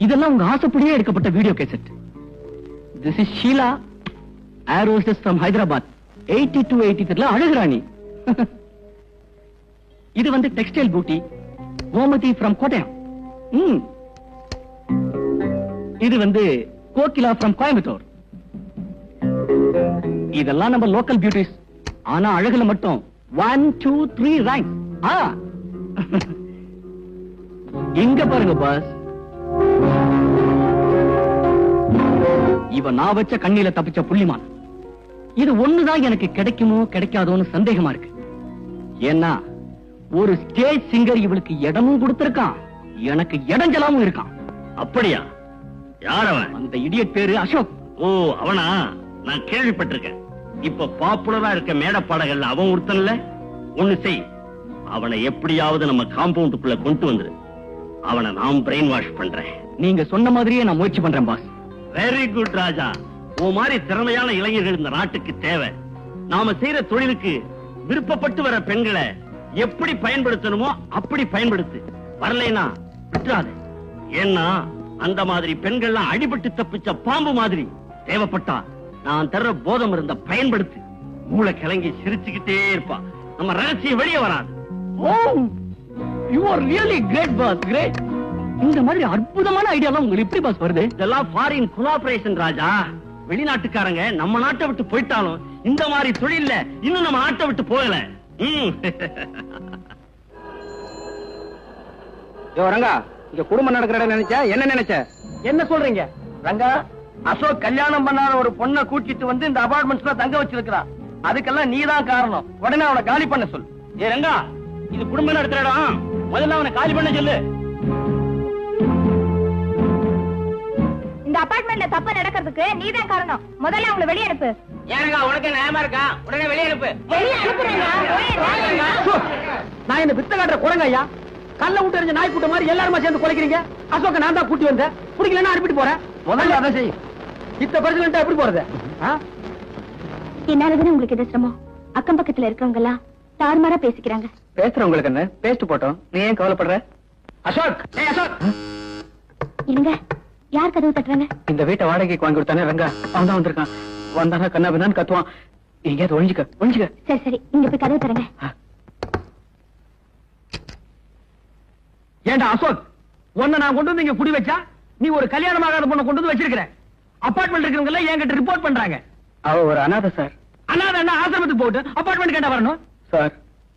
இதெல்லாம் உங்க ஆசைப்படியே எடுக்கப்பட்ட video cassette. This is Sheila, air hostess from Hyderabad. 82-83 அழகுராணி. இது வந்து textile beauty Gomathi from Kottayam. இது வந்து கோகிலா from கோயம்புத்தூர். இதெல்லாம் நம்ம லோக்கல் பியூட்டிஸ். ஆனா அழகுல மட்டும் 1, 2, 3 ரேங்க். இங்க பாருங்க பாஸ், இவ நான் வச்ச கண்ணில தப்பிச்ச புள்ளிமான். இது ஒண்ணுதான் எனக்கு கிடைக்குமோ கிடைக்காதோன்னு சந்தேகமா இருக்கு. ஏன்னா ஒரு ஸ்டேஜ் சிங்கர் இவளுக்கு இடமும் கொடுத்திருக்கான், எனக்கு இடஞ்சலாமும் இருக்கான். அப்படியா? யார் அவன்? அந்த இடியட் பேரு அசோக். ஓ, அவனா? நான் கேள்விப்பட்டிருக்கேன். இப்ப பாப்புலரா இருக்க மேடப்பாடகள்ல அவன் ஒருத்தன்ல. ஒண்ணு செய், அவனை எப்படியாவது நம்ம காம்பவுண்டுக்குள்ள கொண்டு வந்துரு. அவனை நான் பிரெயின் வாஷ் பண்றேன். நீங்க சொன்ன மாதிரியே நான் முயற்சி பண்றேன் பாஸ். வெரி குட் ராஜா. உன் மாதிரி திறமையான இளைஞர்கள் இந்த நாட்டுக்கு தேவை. நாம செய்யற தொழிலுக்கு விருப்பப்பட்டு வர பெண்களை எப்படி பயன்படுத்தணுமோ அப்படி பயன்படுத்து. வரலைனா விட்டுறாது. ஏன்னா அந்த மாதிரி பெண்கள்லாம் அடிபட்டு தப்பிச்ச பாம்பு மாதிரி. தேவைப்பட்டா நான் தர்ற போதம் இருந்த பயன்படுத்து. மூளை கிளங்கி சிரிச்சுக்கிட்டே இருப்பா. நம்ம ரகசியம் வெளியே வராது. You are really great boss, great. இந்த மாதிரி அற்புதமான ஐடியாலாம் உங்களுக்கு எப்படி பாஸ் வருது? இதெல்லாம் ஃபாரின் கோஆபரேஷன் ராஜா. வெளிநாட்டுக்காரங்க நம்ம நாட்டை விட்டு போயிட்டாலும் இந்த மாதிரி தொழில்ல இன்னும் நம்ம நாட்டை விட்டு போகல. ரங்கா, இங்க குடும்பம் நடக்கிற நினைச்ச என்ன நினைச்ச? என்ன சொல்றீங்க ரங்கா? அசோக் கல்யாணம் பண்ணாத ஒரு பொண்ணை கூட்டிட்டு வந்து இந்த அபார்ட்மெண்ட்ஸ்ல தங்க வச்சிருக்கான். அதுக்கெல்லாம் நீதான் காரணம். உடனே அவனை காலி பண்ண சொல். ஏ ரங்கா, இது குடும்பம் நடத்துற இடம். முதல்ல அவனை காலி பண்ண சொல்லு. இந்த அபார்ட்மெண்ட்ல தப்பு நடக்கிறதுக்கு நீதான் காரணம். முதல்ல அவங்களை வெளியே அனுப்பு. ஏங்க உனக்கு நியாயமா இருக்கா? உடனே வெளியே அனுப்பு. வெளியே அனுப்புறேங்க. நான் என்ன வித்த காட்டுற குரங்க ஐயா? கல்ல விட்டு எறிஞ்ச நாய் கூட்ட மாதிரி எல்லாருமா சேர்ந்து குலைக்கிறீங்க. அசோக்க நான் தான் கூட்டி வந்தேன். பிடிக்கலன்னா அனுப்பிட்டு போறேன். முதல்ல அதை செய். இத்த பிரச்சனை எப்படி போறது? என்னாலதானே உங்களுக்கு இது சிரமம். அக்கம் பக்கத்துல இருக்கிறவங்க எல்லாம் தாறுமாறா பேசிக்கிறாங்க. பேசுறவங்களுக்கு என்ன? பேசிட்டு போட்டோம். நீ ஏன் கவலைப்படுற? அசோக், அசோக், இருங்க. யார் கதவு தட்டுறாங்க? இந்த வீட்டை வாடகைக்கு வாங்கி கொடுத்தானே ரங்கா, அவன் தான் வந்திருக்கான். வந்தானா கண்ணா பின்னான்னு கத்துவான். எங்கேயாவது ஒழிஞ்சுக்க ஒழிஞ்சுக்க. சரி சரி, இங்க போய் கதவு தரங்க. ஏண்டா அசோக், உன்னை நான் கொண்டு வந்து இங்க குடி வச்சா நீ ஒரு கல்யாணமாகாத பொண்ணை கொண்டு வந்து வச்சிருக்கிற. அபார்ட்மெண்ட் இருக்கிறவங்க எல்லாம் என்கிட்ட ரிப்போர்ட் பண்றாங்க. அவ ஒரு அனாதை சார். அனாதை என்ன ஆசிரமத்துக்கு போட்டு அபார்ட்மெண்ட் கேட்டா வரணும் சார்?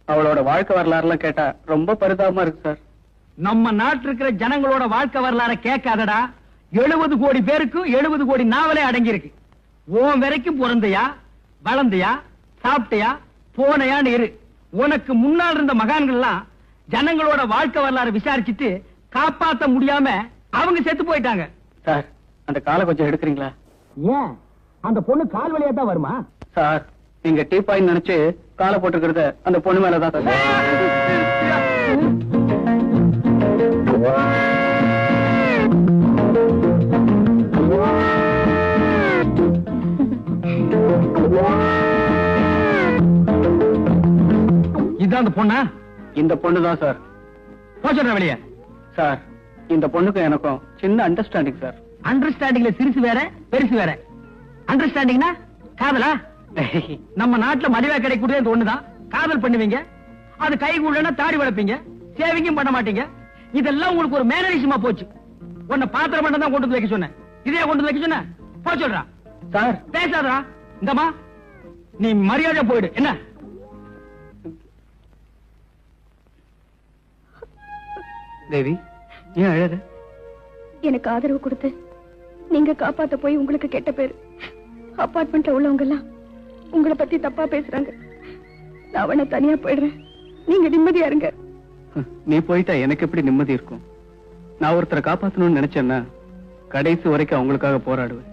அவளோட வாழ்க்கை வரலாறுலாம் கேட்டா ரொம்ப பரிதாபமா இருக்கு சார். நம்ம நாட்டு இருக்கிற ஜனங்களோட வாழ்க்கை வரலாறு கேட்காதடா. 70 கோடி பேருக்கு 70 கோடி நாவலே அடங்கி இருக்கு. உன் வரைக்கும் பிறந்தையா, வளர்ந்தையா, சாப்பிட்டையா, போனையான்னு இரு. உனக்கு முன்னால் இருந்த மகான்கள் எல்லாம் ஜனங்களோட வாழ்க்கை வரலாறு விசாரிச்சுட்டு காப்பாத்த முடியாம அவங்க செத்து போயிட்டாங்க சார். அந்த காலை கொஞ்சம் எடுக்கிறீங்களா? ஏன் அந்த பொண்ணு கால் வழியா தான் வருமா சார்? நீங்க டீப்பாயின்னு நினைச்சு காலை போட்டுக்கிறது அந்த பொண்ணு மேலதான் சார். இதான் அந்த பொண்ணா? இந்த பொண்ணுதான் சார். போச்சுற வெளியே சார். இந்த பொண்ணுக்கு எனக்கும் சின்ன அண்டர்ஸ்டாண்டிங் சார். அண்டர்ஸ்டாண்டிங்ல சிறுசு வேற பெருசு வேற. அண்டர்ஸ்டாண்டிங்னா காதலா? நம்ம நாட்டுல மலிவா கிடைக்கூடிய இந்த ஒண்ணுதான். காதல் பண்ணுவீங்க, அது கை கூடனா தாடி வளர்ப்பீங்க, சேவிங்கும் பண்ண மாட்டீங்க. இதெல்லாம் உங்களுக்கு ஒரு மேனரிசமா போச்சு. உன்னை பாத்திரம் மட்டும் தான் கொண்டு வந்து வைக்க சொன்னேன். இதே கொண்டு வந்து வைக்க சொன்ன போ சொல்றா சார். பேசாதா? இந்தமா நீ மரியாதை போயிடு. என்ன தேவி, ஏன் அழகு? எனக்கு ஆதரவு கொடுத்து நீங்க காப்பாத்த போய் உங்களுக்கு கெட்ட பேரு. அபார்ட்மெண்ட்ல உள்ளவங்க எல்லாம் உங்களை பத்தி தப்பா பேசுறாங்க. நான் அவனை தனியா போயிடுறேன். நீங்க நிம்மதியா இருங்க. நீ போயிட்டா எனக்கு எப்படி நிம்மதி இருக்கும்? நான் ஒருத்தரை காப்பாத்தணும்னு நினைச்சேன்னா கடைசி வரைக்கும் அவங்களுக்காக போராடுவேன்.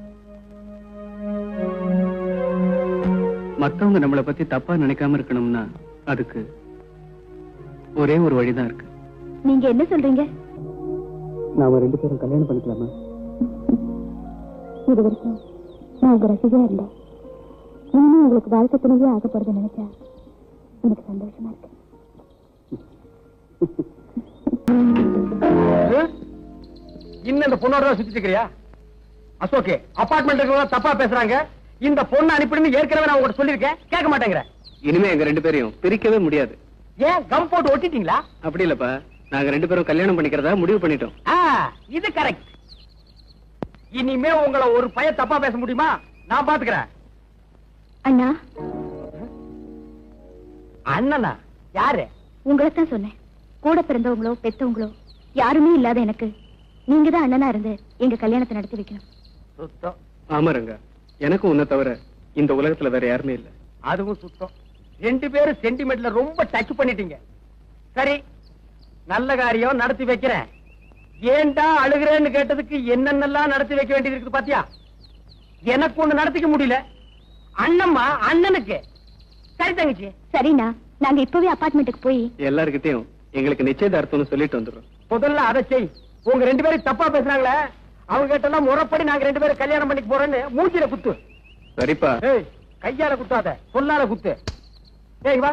மத்தவங்க நம்மளை பத்தி தப்பா நினைக்காம இருக்கணும்னா அதுக்கு ஒரே ஒரு வழிதான் இருக்கு. நீங்க என்ன சொல்றீங்க? நாம 2 பேரும் கல்யாணம் பண்ணிக்கலாமா? இது வரைக்கும் நான் உங்க ரசிகையா இருந்தேன். இன்னும் உங்களுக்கு வாழ்க்கை துணையே ஆக போறது நினைச்சா எனக்கு சந்தோஷமா இருக்கு. பொண்ணோட தான் சுத்திட்டு இருக்கிறியா? அசோகே, அபார்ட்மெண்ட் இருக்கவங்க தப்பா பேசுறாங்க. இந்த பொண்ணு அனுப்பிடுன்னு ஏற்கனவே நான் உங்ககிட்ட சொல்லியிருக்கேன், கேட்க மாட்டேங்கிற. இனிமே எங்க 2 பேரையும் பிரிக்கவே முடியாது. ஏன் கம் போட்டு ஒட்டிட்டீங்களா? அப்படி இல்லப்பா, நாங்க 2 பேரும் கல்யாணம் பண்ணிக்கிறதா முடிவு பண்ணிட்டோம். இது கரெக்ட். இனிமே உங்களை ஒரு பையன் தப்பா பேச முடியுமா? நான் பாத்துக்கிறேன். அண்ணா, அண்ணனா? யாரு? உங்களைத்தான் சொன்னேன். கூட பிறந்தவங்களோ பெத்தவங்களோ யாருமே இல்லாத எனக்கு நீங்க தான் அண்ணனா இருந்து எங்க கல்யாணத்தை நடத்தி வைக்கணும். சுத்தம். ஆமாருங்க, எனக்கும் உன்னை தவிர இந்த உலகத்துல வேற யாருமே இல்ல. அதுவும் சுத்தம். 2 பேரும் சென்டிமெண்ட்ல ரொம்ப டச் பண்ணிட்டீங்க. சரி, நல்ல காரியம் நடத்தி வைக்கிறேன். ஏன்டா அழுகிறேன்னு கேட்டதுக்கு என்னென்னலாம் நடத்தி வைக்க வேண்டியது இருக்குது பாத்தியா? எனக்கு ஒண்ணு நடத்திக்க முடியல, அண்ணம்மா அண்ணனுக்கு. சரி தங்கச்சி. சரிண்ணா, நாங்க இப்பவே அபார்ட்மெண்ட்டுக்கு போய் எல்லாருக்கிட்டையும் எங்களுக்கு நிச்சயதார்த்தம்னு சொல்லிட்டு வந்துடுறோம். முதல்ல அதை செய். உங்க 2 பேரும் தப்பா பேசுறாங்களே, அவங்க கிட்ட முறைப்படி நாங்க 2 பேரும் கல்யாணம் பண்ணிக்க போறோன்னு மூஞ்சில குத்து. சரிப்பா. ஏய், கையால குத்தாத, சொல்லால குத்து. ஏய் வா.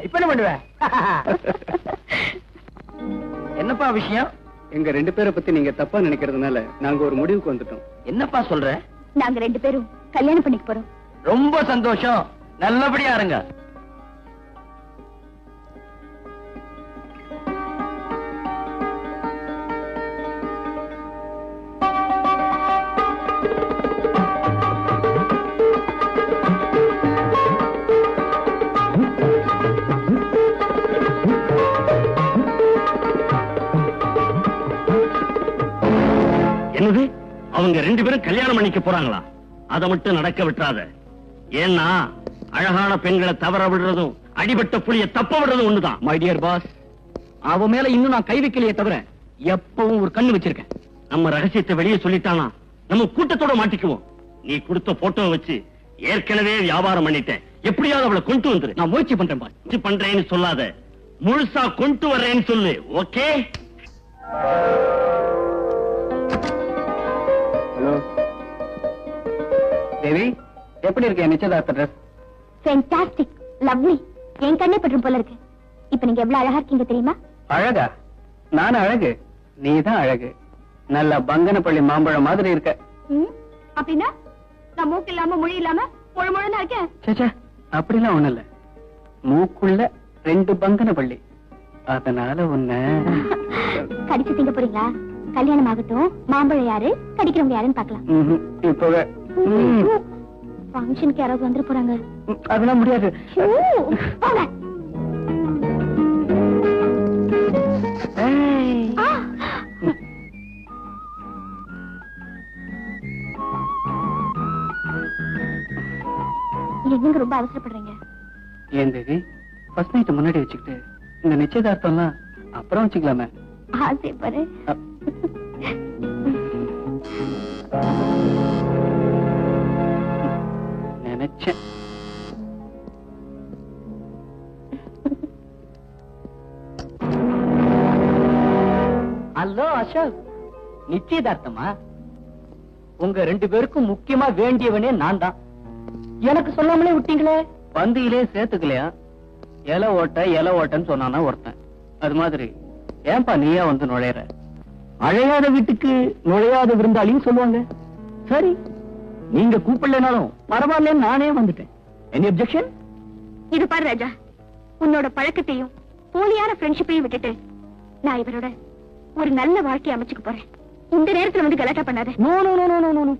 இப்ப என்ன பண்ணுவ? என்னப்பா விஷயம்? எங்க 2 பேரை பத்தி நீங்க தப்பா நினைக்கிறதுனால நாங்க ஒரு முடிவுக்கு வந்துட்டோம். என்னப்பா சொல்ற? நாங்க 2 பேரும் கல்யாணம் பண்ணிக்க போறோம். ரொம்ப சந்தோஷம், நல்லபடியா இருங்க. என்னது, அவங்க 2 பேரும் கல்யாணம் பண்ணிக்க போறாங்களா? அதை மட்டும் நடக்க விட்டுறாத. ஏன்னா அழகான பெண்களை தவற விடுறதும் அடிபட்ட புளிய தப்ப விடுறதும் ஒண்ணுதான். மை டியர் பாஸ், அவ மேல இன்னும் நான் கை வைக்கலையே தவிர எப்பவும் ஒரு கண்ணு வச்சிருக்கேன். நம்ம ரகசியத்தை வெளியே சொல்லிட்டானா நம்ம கூட்டத்தோட மாட்டிக்குவோம். நீ கொடுத்த போட்டோவை வச்சு ஏற்கனவே வியாபாரம் பண்ணிட்டேன். எப்படியாவது அவளை கொண்டு வந்துரு. நான் முயற்சி பண்றேன் பாஸ். முயற்சி பண்றேன்னு சொல்லாத, முழுசா கொண்டு வர்றேன்னு சொல்லு. ஓகே? ஹலோ தேவி, எப்படி இருக்க நிச்சயதார்த்த ட்ரெஸ்? Fantastic, lovely. என் கண்ணே பற்றும் போல இருக்கு. இப்ப நீங்க எவ்வளவு அழகா இருக்கீங்க தெரியுமா? அழகா? நானும் அழகு, நீதான் அழகு. நல்ல பங்கனப்பள்ளி மாம்பழம் மாதிரி இருக்க. அப்படின்னா நான் மூக்கு இல்லாம மொழி இல்லாம முழு முழுனா இருக்கேன். சேச்சா, அப்படிலாம் ஒண்ணு இல்ல. மூக்குள்ள 2 பங்கனப்பள்ளி, அதனால உன்ன கடிச்சு திங்க போறீங்களா? கல்யாணம் ஆகட்டும், மாம்பழம் யாரு, கடிக்கிறவங்க யாருன்னு பாக்கலாம். இப்பவே ஃபங்க்ஷனுக்கு யாராவது வந்துட போறாங்க. அதெல்லாம் முடியாது. போங்க. என்னங்க ரொம்ப அவசரப்படுறீங்க? ஏன் தேவி, ஃபர்ஸ்ட் நைட் முன்னாடி வச்சுக்கிட்டு இந்த நிச்சயதார்த்தம்லாம் அப்புறம் வச்சுக்கலாமே. ஆசை பாரு. நினைச்சேன். ஹலோ அசோக், நிச்சயதார்த்தமா? உங்க 2 பேருக்கும் முக்கியமா வேண்டியவனே நான் தான். எனக்கு சொல்லாமலே விட்டீங்களே. பந்தியிலே சேர்த்துக்கலையா? இலை ஓட்டன்னு சொன்னானா ஒருத்தன். அது மாதிரி ஏன்பா நீயா வந்து நுழையற? அழையாத வீட்டுக்கு நுழையாத விருந்தாளின்னு சொல்லுவாங்க. சரி, நீங்க கூப்பிடலனாலும் பரவாயில்லன்னு நானே வந்துட்டேன். Any objection? இது பாரு ராஜா, உன்னோட பழக்கத்தையும் போலியான ஃப்ரெண்ட்ஷிப்பையும் விட்டுட்டு நான் இவரோட ஒரு நல்ல வாழ்க்கையை அமைச்சுக்க போறேன். இந்த நேரத்துல வந்து கலாட்டா பண்ணாத. No no no no no no.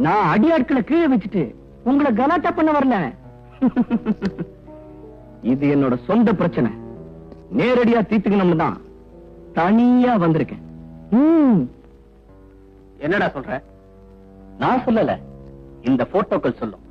நான் அடியாட்களை கீழே வச்சுட்டு உங்களை கலாட்டா பண்ண வரல. இது என்னோட சொந்த பிரச்சனை. நேரடியா தீர்த்துக்கணும்னு தான் தனியா வந்திருக்கேன். என்னடா சொல்ற? நான் சொல்லல, இந்த போட்டோக்கள் சொல்லும்.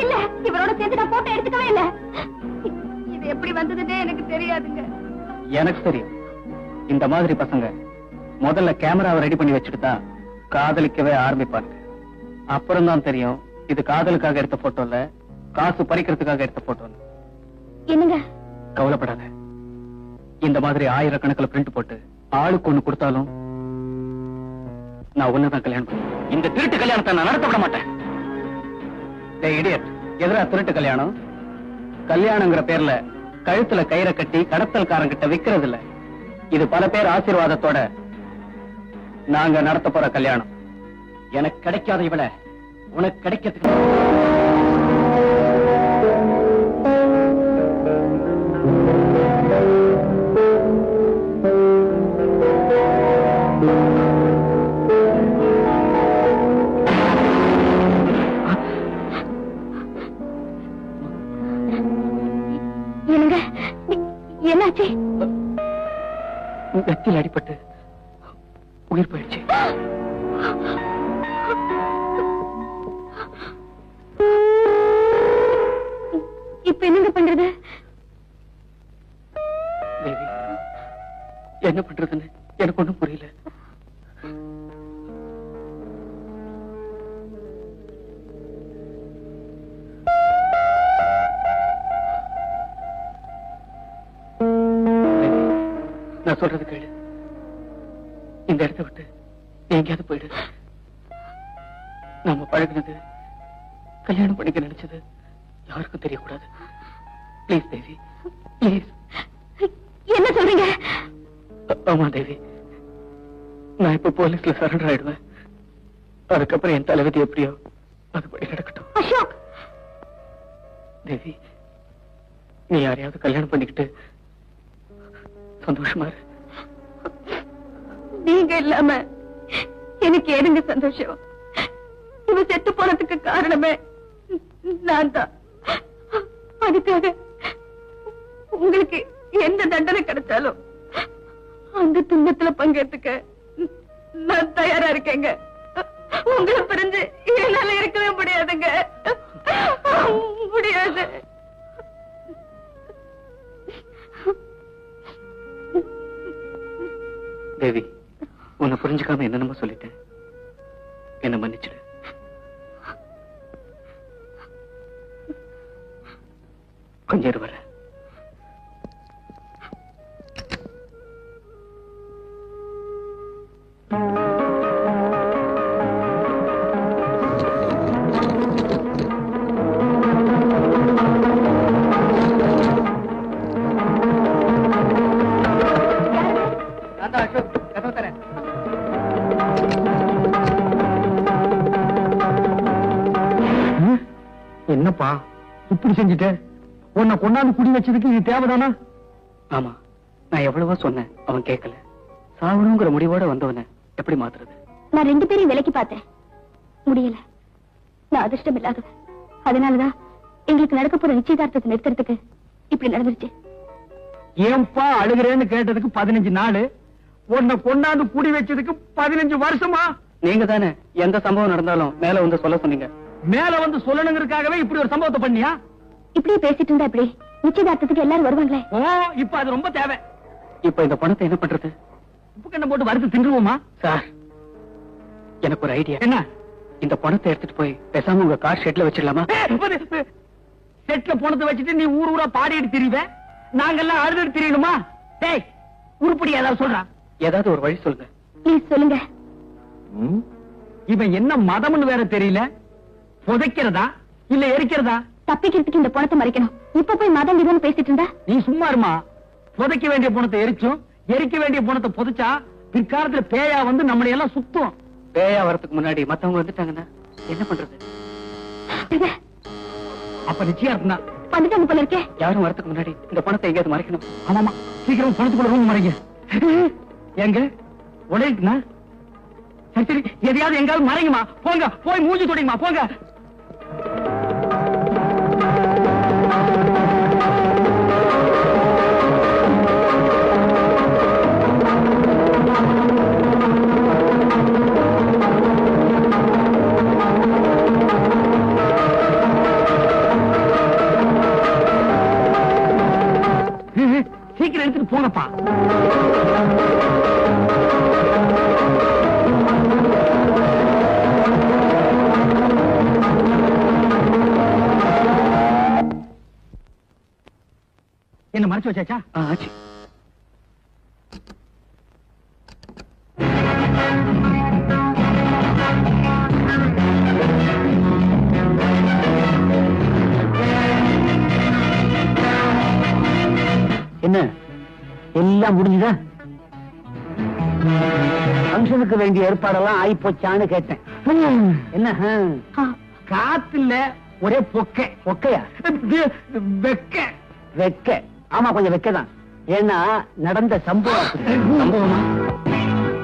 இல்ல, இவரோட சேர்ந்து நான் போட்டோ எடுத்துக்கவே இல்ல. இது எப்படி வந்ததுன்னே எனக்கு தெரியாதுங்க. எனக்கு தெரியும். இந்த மாதிரி பசங்க முதல்ல கேமராவை ரெடி பண்ணி வச்சுட்டு காதலிக்கவே ஆரம்பிப்பாங்க. அப்புறம் தான் தெரியும் இது காதலுக்காக எடுத்த போட்டோ இல்ல, காசு பறிக்கிறதுக்காக எடுத்த போட்டோ. என்னங்க? கவலைப்படாத. இந்த மாதிரி ஆயிரக்கணக்கில் பிரிண்ட் போட்டு ஆளுக்கு ஒண்ணு கொடுத்தாலும் நான் ஒண்ணுதான் கல்யாணம் பண்ணுவேன். இந்த திருட்டு கல்யாணத்தை நான் நடத்த விட மாட்டேன். எதிரா திருட்டு கல்யாணம்? கல்யாணங்கிற பேர்ல கழுத்துல கயிறை கட்டி கடத்தல்காரங்கிட்ட விக்கிறது இல்ல. இது பல பேர் ஆசீர்வாதத்தோட நாங்க நடத்த போற கல்யாணம். எனக்கு கிடைக்காத இவள உனக்கு கிடைக்கிறதுக்கு என்னாச்சு? வெத்தில் அடிபட்டு உயிர் போயிடுச்சு. இப்ப என்னங்க பண்றது? தேவி, என்ன பண்றதுன்னு எனக்கு ஒண்ணும் புரியல. நான் சொல்றது கேளு. இந்த இடத்தை விட்டு எங்கேயாவது போயிடு. நாம பழகினது, கல்யாணம் பண்ணிக்க நினைச்சது யாருக்கும் தெரியக்கூடாது. Please Devi, please. என்ன சொல்றீங்க? ஆமா தேவி, நான் இப்ப போலீஸ்ல சரண்டர் ஆயிடுவேன். அதுக்கப்புறம் என் தலைவிதி எப்படியோ அதுபடி நடக்கட்டும். அசோக், தேவி, நீ யாரையாவது கல்யாணம் பண்ணிக்கிட்டு சந்தோஷமா இரு. நீங்க இல்லாம எனக்கு ஏதுங்க சந்தோஷம்? இவ செத்து போனதுக்கு காரணமே நான் தான். அதுக்காக உங்களுக்கு எந்த தண்டனை கிடைச்சாலும் அந்த துன்பத்துல பங்கேற்றுக்க நான் தயாரா இருக்கேங்க. உங்களை பிரிஞ்சு என்னால இருக்கவே முடியாதுங்க, முடியாது. தேவி, உன்னை புரிஞ்சுக்காம என்னென்னமோ சொல்லிட்டேன். என்ன மன்னிச்சிடு. கொஞ்சம் இரு, வர. என்னப்பா இப்படி செஞ்சுட்ட? உன்னை கொண்டாந்து குடி வச்சதுக்கு இது தேவைதானா? ஆமா, நான் எவ்வளவோ சொன்னேன், அவன் கேட்கல. சாவணுங்கிற முடிவோட வந்தவன எப்படி மாத்துறது? நான் 2 பேரையும் விலைக்கு பார்த்தேன், முடியல. நான் அதிர்ஷ்டம் இல்லாதவன். அதனாலதான் எங்களுக்கு நடக்க போற நிச்சயதார்த்தத்தை நிறுத்துறதுக்கு இப்படி நடந்துருச்சு. ஏன்பா அழுகிறேன்னு கேட்டதுக்கு 15 நாள், உன்னை கொண்டாந்து குடி வச்சதுக்கு 15 வருஷமா? நீங்க தானே எந்த சம்பவம் நடந்தாலும் மேல வந்து சொல்ல சொன்னீங்க. மேல வந்து சொல்லணுங்கிறதுக்காகவே இப்படி ஒரு சம்பவத்தை பண்ணியா? இப்படியே பேசிட்டு இருந்தா எப்படி நிச்சயதார்த்தத்துக்கு எல்லாரும் வருவாங்களே? ஓ, இப்ப அது ரொம்ப தேவை. இப்ப இந்த பணத்தை என்ன பண்றது? உப்பு கண்ணை போட்டு வறுத்து தின்றுவோமா? சார், எனக்கு ஒரு ஐடியா. என்ன? இந்த பணத்தை எடுத்துட்டு போய் பேசாம உங்க கார் ஷெட்ல வச்சிடலாமா? செட்ல பணத்தை வச்சுட்டு நீ ஊர் ஊரா பாடிட்டு திரிவ, நாங்கெல்லாம் அழுதுட்டு திரியணுமா? டேய், உருப்படி ஏதாவது சொல்றா. ஏதாவது ஒரு வழி சொல்லுங்க. ப்ளீஸ் சொல்லுங்க. இவன் என்ன மதம்னு வேற தெரியல. புதைக்கிறதா இல்ல எரிக்கிறதா? தப்பிக்கிறதுக்கு இந்த பணத்தை மறைக்கணும். இப்ப போய் மதம் இதுன்னு பேசிட்டு இருந்தா? நீ சும்மா இருமா. புதைக்க வேண்டிய பணத்தை எரிச்சும் எரிக்க வேண்டிய பணத்தை புதைச்சா பிற்காலத்துல பேயா வந்து நம்மளை எல்லாம் சுத்தும். பேயா வரதுக்கு முன்னாடி மத்தவங்க வந்துட்டாங்கன்னா என்ன பண்றது? அப்ப நிச்சயம் தான் வந்துட்டாங்க போல இருக்கே. யாரும் வரதுக்கு முன்னாடி இந்த பணத்தை எங்கேயாவது மறைக்கணும். ஆமாமா, சீக்கிரம் பணத்துக்குள்ள ரூம் மறைங்க. எங்க உடைக்குனா? சரி சரி, எதையாவது எங்காவது மறைங்கம்மா. போங்க, போய் மூஞ்சி தொடைங்கம்மா, போங்க. சீக்கிரம் எடுத்துட்டு போங்கப்பா. என்ன மறைச்சு வச்சாச்சா? ஆச்சு. எல்லாம் முடிஞ்சுதா? ஃபங்க்ஷனுக்கு வேண்டிய ஏற்பாடெல்லாம் ஆயிப்போச்சான்னு கேட்டேன். என்ன காத்து இல்ல, ஒரே பொக்கை. பொக்கையா? வெக்க. ஆமா, கொஞ்சம் வெக்கதான். ஏன்னா நடந்த சம்பவமா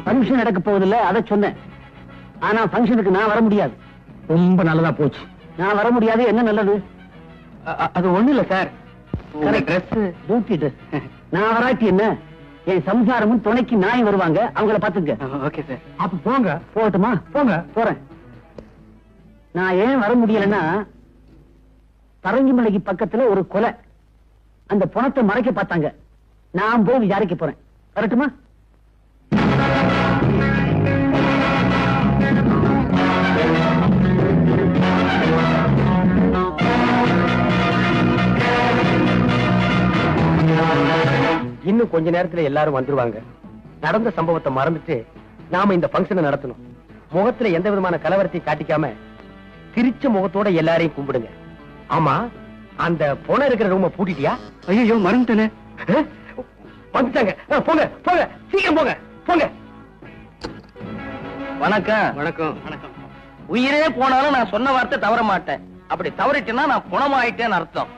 ஃபங்க்ஷன் நடக்க போவதில்ல, அதை சொன்னேன். ஆனா ஃபங்க்ஷனுக்கு நான் வர முடியாது. ரொம்ப நல்லதா போச்சு. நான் வர முடியாது. என்ன நல்லது? அது ஒண்ணு இல்ல சார், டியூட்டி ட்ரெஸ். நான் வராட்டி என்ன, என் சம்சாரமும் துணைக்கு நாய் வருவாங்க, அவங்கள பாத்துங்க. Okay sir. அப்ப போங்க. போகட்டுமா? போங்க. போறேன். நான் ஏன் வர முடியலன்னா, பரங்கிமலைக்கு பக்கத்துல ஒரு கொலை. அந்த பணத்தை மறைக்க பார்த்தாங்க. நான் போய் விசாரிக்க போறேன். வரட்டுமா? இன்னும் கொஞ்ச நேரத்துல எல்லாரும் வந்துருவாங்க. நடந்த சம்பவத்தை மறந்துட்டு நாம இந்த பங்கனை நடத்தணும். முகத்துல எந்த விதமான கலவரத்தையும் காட்டிக்காம சிரிச்ச முகத்தோட எல்லாரையும் கும்பிடுங்க. ஆமா, அந்த பொணம் இருக்கிற ரூம பூட்டிட்டியா? ஐயோ, மறந்துட்டேனே. வந்துட்டாங்க. போங்க போங்க, சீக்கிரம் போங்க போங்க. வணக்கம். வணக்கம். வணக்கம். உயிரே போனாலும் நான் சொன்ன வார்த்தை தவற மாட்டேன். அப்படி தவறிட்டேன்னா நான் புணமாயிட்டேன்னு அர்த்தம்.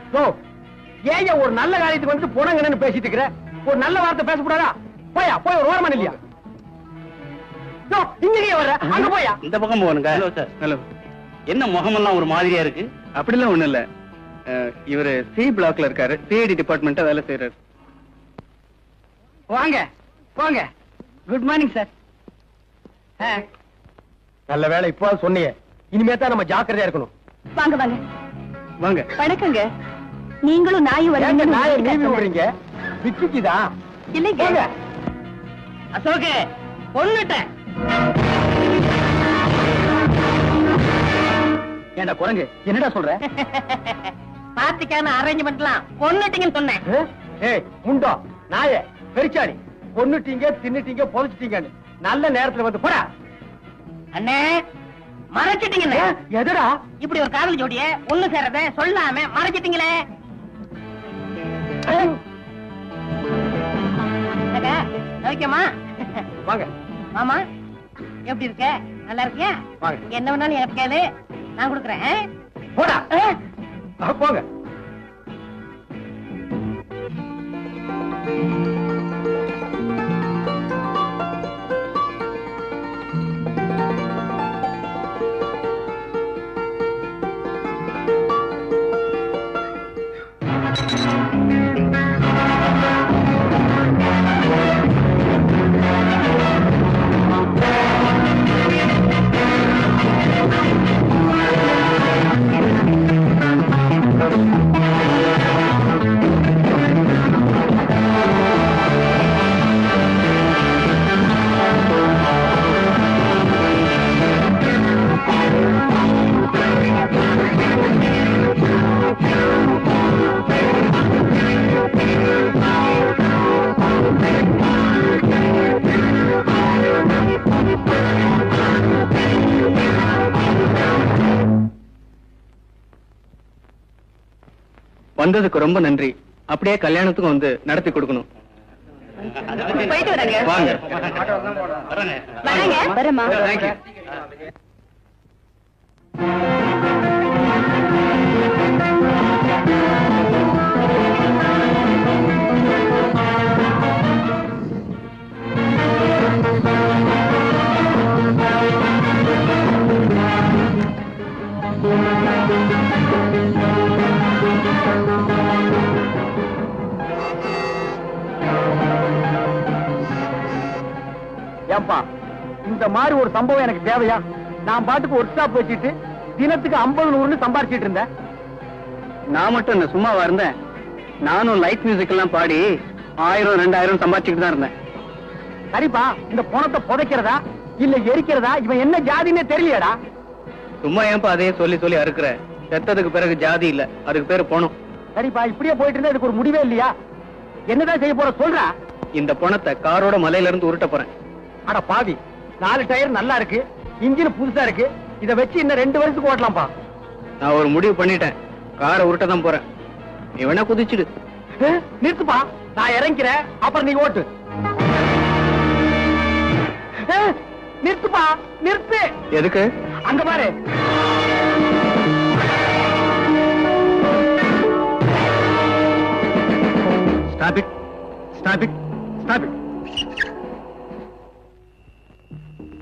ஏன் ஒரு நல்ல காரியத்துக்கு வந்து புணங்கன்னு பேசிட்டு இருக்கிற? ஒரு நல்ல வார்த்தை பேசக்கூடாதா? போயா, போய் ஒரு ஓரமா இல்லையா? இங்கே வர்ற, அங்க போயா. இந்த பக்கம் போகணுங்க. Hello sir. ஹலோ. என்ன முகமெல்லாம் ஒரு மாதிரியா இருக்கு? அப்படிலாம் ஒண்ணு இல்ல. இவரு சி பிளாக்ல இருக்காரு, சிஐடி டிபார்ட்மெண்ட்ல வேலை செய்யறாரு. வாங்க வாங்க. Good morning sir. நல்ல வேலை இப்போ சொன்னீங்க. இனிமே தான் நம்ம ஜாக்கிரதையா இருக்கணும். வாங்க வாங்க வாங்க. வணக்கங்க. நீங்களும் நாயும் நாயை நீவி வரீங்க. விடுறீங்க. விக்கிக்குதா? இல்லைங்க. அசோகே, பொண்ணுட்டேன். ஏண்டா குரங்கு, என்னடா சொல்ற? பார்ட்டிக்கான அரேஞ்ச்மெண்ட்லாம் பொண்ணுட்டீங்கன்னு சொன்னேன். ஏய் முண்டோ, நாயே, பெருச்சாடி, பொண்ணுட்டீங்க, தின்னுட்டீங்க, புதைச்சிட்டீங்கன்னு நல்ல நேரத்துல வந்து போடா. அண்ணே, மறைச்சிட்டீங்கண்ணே. எதுடா? இப்படி ஒரு காதல் ஜோடிய ஒண்ணு சேரத சொல்லாம மறைச்சிட்டீங்களே. ஓகேமா? வாங்க. மாமா, எப்படி இருக்க? நல்லா இருக்கியா? வாங்க. என்ன வேணாலும் எனக்கு கேளு, நான் கொடுக்குறேன். போடா. போங்க. வந்ததுக்கு ரொம்ப நன்றி. அப்படியே கல்யாணத்துக்கும் வந்து நடத்தி கொடுக்கணும். போயிட்டு வராங்க. வாங்க. வரேங்க. வரேம்மா. தேங்க்யூ. ஏப்பா, இந்த மாதிரி ஒரு சம்பவம் எனக்கு தேவையா? நான் பாட்டுக்கு ஒர்க் ஷாப் வச்சுட்டு தினத்துக்கு 50-100 சம்பாரிச்சிட்டு இருந்தேன். நான் மட்டும் என்ன சும்மாவா இருந்தேன்? நானும் லைட் மியூசிக் எல்லாம் பாடி 1000-2000 சம்பாதிச்சுட்டு தான் இருந்தேன். சரிப்பா, இந்த பணத்தை புதைக்கிறதா இல்ல எரிக்கிறதா இவன் என்ன ஜாதின்னே தெரியலடா. சும்மா ஏன்பா அதையே சொல்லி சொல்லி அறுக்குற? செத்ததுக்கு பிறகு ஜாதி இல்ல, அதுக்கு பேரு பணம். சரிப்பா, இப்படியே போயிட்டு இருந்தா இதுக்கு ஒரு முடிவே இல்லையா? என்னதான் செய்ய போற சொல்றா? இந்த பணத்தை காரோட மலையில இருந்து உருட்ட போறேன். அட பாவி, 4 டயர் நல்லா இருக்கு, இன்ஜின் புதுசா இருக்கு, இத வச்சு இன்னும் 2 வருஷத்துக்கு ஓட்டலாம்ப்பா. நான் ஒரு முடிவு பண்ணிட்டேன், காரை உருட்ட தான் போறேன். நீ வேணா குதிச்சுடு. நிறுத்துப்பா. நான் இறங்கிறேன், அப்புறம் நீ ஓட்டு. நிறுத்துப்பா, நிறுத்து. எதுக்கு? அங்க பாரு. Stop it. Stop it. Stop it.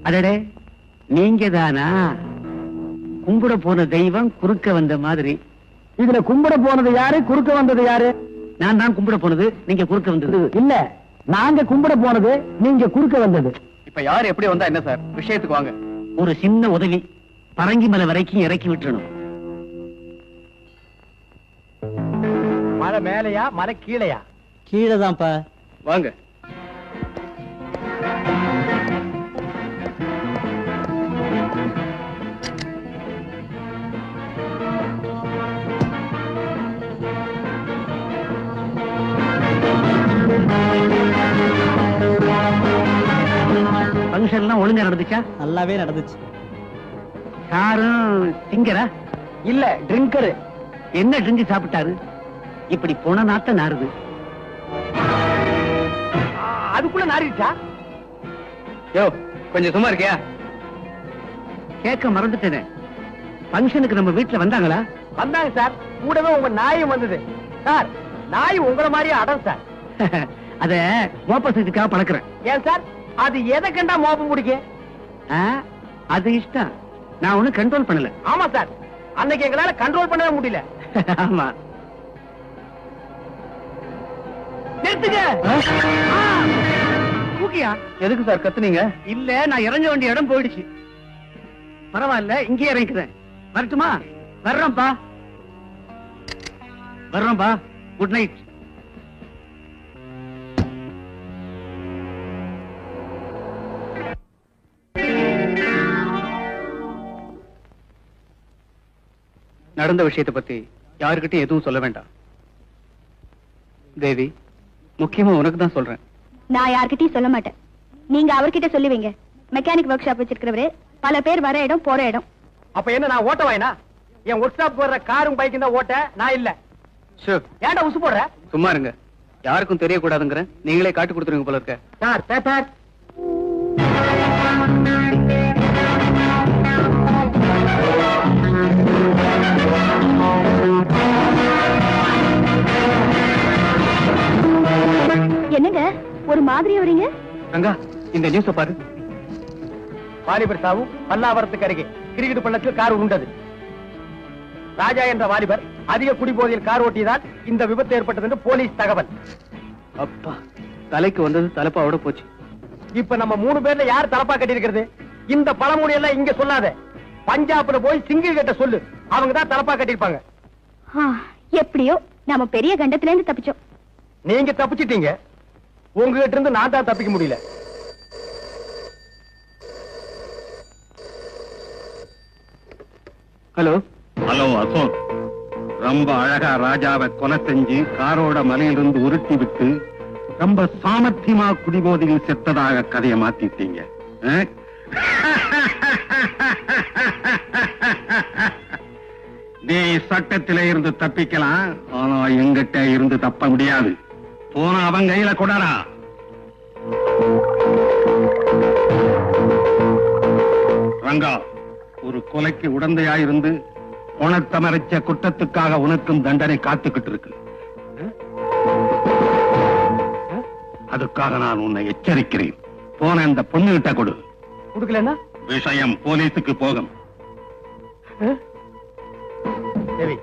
அடடே, நீங்க தானா? கும்பிட போன தெய்வம் குறுக்க வந்த மாதிரி. இதுல கும்பிட போனது யாரு, குறுக்க வந்தது யாரு? நான் தான் கும்பிட போனது, நீங்க குறுக்க வந்தது. இல்ல, நாங்க கும்பிட போனது, நீங்க குறுக்க வந்தது. இப்ப யார் எப்படி வந்தா என்ன சார்? விஷயத்துக்கு வாங்க. ஒரு சின்ன உதவி, பரங்கி மலை வரைக்கும் இறக்கி விட்டுறணும். மலை மேலையா, மலை கீழையா? கீழே தான்ப்பா. வாங்க. ஃபங்க்ஷன் எல்லாம் ஒழுங்கா நடந்துச்சா? நல்லாவே நடந்துச்சு. யாரும் திங்கரா? இல்ல, ட்ரிங்கரு. என்ன ட்ரிங்க் சாப்பிட்டாரு? இப்படி போன நாத்த நாருது. அதுக்குள்ள நாரிடுச்சா? யோ, கொஞ்சம் சும்மா இருக்கியா? கேட்க மறந்துட்டேனே, ஃபங்க்ஷனுக்கு நம்ம வீட்டுல வந்தாங்களா? வந்தாங்க சார். கூடவே உங்க நாயும் வந்தது சார். நாய் உங்களை மாதிரியே அடம் சார். அத மோப்பசத்துக்காக பழக்கிறேன். ஏன் சார், அது எதை கண்டா மோப்பம் பிடிக்கும்? அது இஷ்டம், நான் ஒண்ணும் கண்ட்ரோல் பண்ணல. ஆமா சார், அன்னைக்கு எங்களால கண்ட்ரோல் பண்ணவே முடியல. ஆமா. நிறுத்துங்க. தூக்கியா? எதுக்கு சார் கத்துனீங்க? இல்ல, நான் இறங்க வேண்டிய இடம் போயிடுச்சு. பரவாயில்ல, இங்கே இறங்கிக்கிறேன். வரட்டுமா? வர்றோம்பா. வர்றோம்பா. Good night. நடந்த விஷயத்தை பத்தி யாருக்கிட்டையும் எதுவும் சொல்ல வேண்டாம். தேவி, முக்கியமா உனக்கு தான் சொல்றேன். நான் யார்கிட்டயும் சொல்ல மாட்டேன். நீங்க அவர்கிட்ட சொல்லுவீங்க. மெக்கானிக் ஒர்க் ஷாப் வச்சிருக்கிறவரு பல பேர் வர இடம் போற இடம். அப்ப என்ன, நான் ஓட்ட வாயினா? என் ஒர்க் ஷாப் வர்ற காரும் பைக்கும் தான் ஓட்ட, நான் இல்ல. ஏன்டா உசு போடுற? சும்மா இருங்க. யாருக்கும் தெரியக்கூடாதுங்கிற நீங்களே காட்டு கொடுத்துருங்க போல இருக்க. Sir, paper. என்னங்க ஒரு மாதிரி வரீங்க? ரங்கா, இந்த நியூஸ பாரு. வாலிபர் சாவு பல்லாவரத்துக்கு அருகே கிரிக்கெட் பள்ளத்தில் கார் உண்டது. ராஜா என்ற வாலிபர் அதிக குடிபோதையில் கார் ஓட்டியதால் இந்த விபத்து ஏற்பட்டது என்று போலீஸ் தகவல். அப்பா, தலைக்கு வந்தது தலைப்பாவோட போச்சு. இப்ப நம்ம 3 பேர்ல யார் தலப்பா கட்டி இருக்கிறது? இந்த பழமொழி எல்லாம் இங்க சொல்லாத. பஞ்சாப்ல போய் சிங்கிள் கிட்ட சொல்லு, அவங்க தான் தலப்பா கட்டிருப்பாங்க. எப்படியோ நாம பெரிய கண்டத்துல இருந்து தப்பிச்சோம். நீங்க தப்பிச்சிட்டீங்க, உங்ககிட்ட இருந்து நான் தான் தப்பிக்க முடியல. ஹலோ. ஹலோ அசோக், ரொம்ப அழகா ராஜாவை கொலை செஞ்சு காரோட மலையிலிருந்து உருட்டி விட்டு ரொம்ப சாமர்த்தியமா குடிபோதையில் செத்ததாக கதையை மாத்திட்டீங்க. நீ சட்டத்திலே இருந்து தப்பிக்கலாம், ஆனா எங்கிட்ட இருந்து தப்ப முடியாது. போன அவன் கையில கொடாரா. ரங்கா, ஒரு கொலைக்கு உடந்தையாயிருந்து உணர்த்த மறைச்ச குற்றத்துக்காக உனக்கும் தண்டனை காத்துக்கிட்டு இருக்கு. அதுக்காக நான் உன்னை எச்சரிக்கிறேன். போன இந்த பொண்ணுகிட்ட கொடு. கொடுக்கலன்னா விஷயம் போலீஸுக்கு போகும். தேவி,